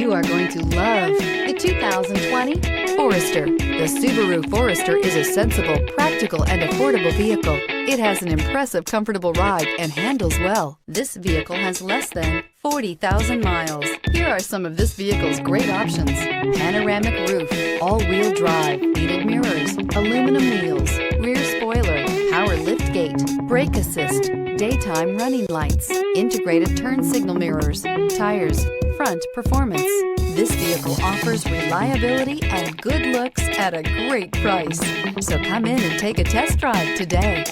You are going to love the 2020 Forester. The Subaru Forester is a sensible, practical, and affordable vehicle. It has an impressive, comfortable ride and handles well. This vehicle has less than 40,000 miles. Here are some of this vehicle's great options: panoramic roof, all-wheel drive, heated mirrors, aluminum wheels, rear spoiler, power liftgate, brake assist, daytime running lights, integrated turn signal mirrors, tires, front performance. This vehicle offers reliability and good looks at a great price. So come in and take a test drive today.